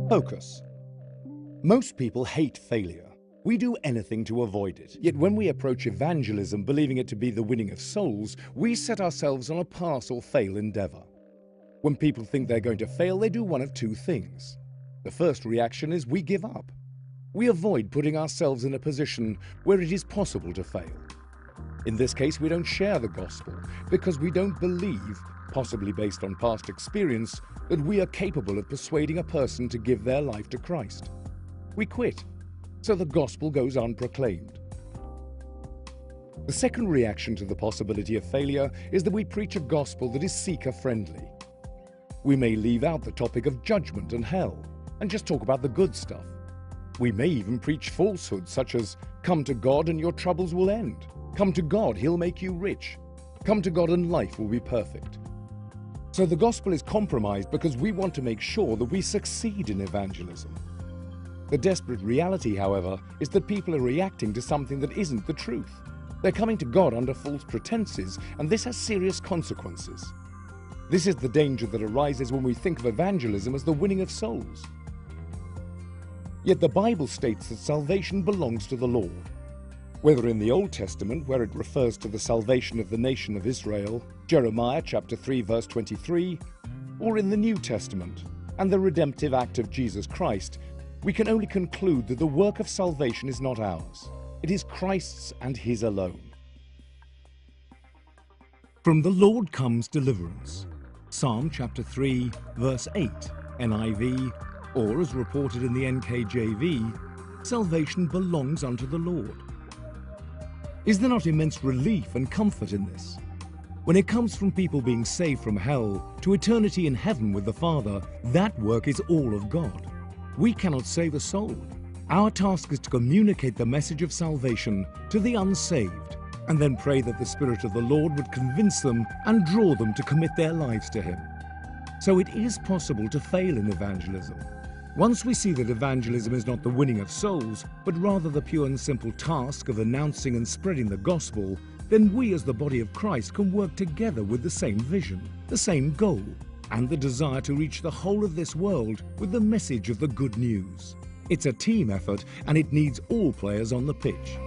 Focus. Most people hate failure. We do anything to avoid it. Yet when we approach evangelism believing it to be the winning of souls, we set ourselves on a pass or fail endeavor. When people think they're going to fail, they do one of two things. The first reaction is we give up. We avoid putting ourselves in a position where it is possible to fail. In this case, we don't share the gospel because we don't believe, possibly based on past experience, that we are capable of persuading a person to give their life to Christ. We quit, so the gospel goes unproclaimed. The second reaction to the possibility of failure is that we preach a gospel that is seeker-friendly. We may leave out the topic of judgment and hell and just talk about the good stuff. We may even preach falsehoods such as, "Come to God and your troubles will end. Come to God, He'll make you rich. Come to God and life will be perfect." So the gospel is compromised because we want to make sure that we succeed in evangelism. The desperate reality, however, is that people are reacting to something that isn't the truth. They're coming to God under false pretenses, and this has serious consequences. This is the danger that arises when we think of evangelism as the winning of souls. Yet the Bible states that salvation belongs to the Lord. Whether in the Old Testament, where it refers to the salvation of the nation of Israel, Jeremiah chapter 3 verse 23, or in the New Testament, and the redemptive act of Jesus Christ, we can only conclude that the work of salvation is not ours. It is Christ's and His alone. From the Lord comes deliverance. Psalm chapter 3 verse 8, NIV, or as reported in the NKJV, salvation belongs unto the Lord. Is there not immense relief and comfort in this? When it comes from people being saved from hell to eternity in heaven with the Father, that work is all of God. We cannot save a soul. Our task is to communicate the message of salvation to the unsaved, and then pray that the Spirit of the Lord would convince them and draw them to commit their lives to Him. So it is possible to fail in evangelism. Once we see that evangelism is not the winning of souls, but rather the pure and simple task of announcing and spreading the gospel, then we as the body of Christ can work together with the same vision, the same goal, and the desire to reach the whole of this world with the message of the good news. It's a team effort, and it needs all players on the pitch.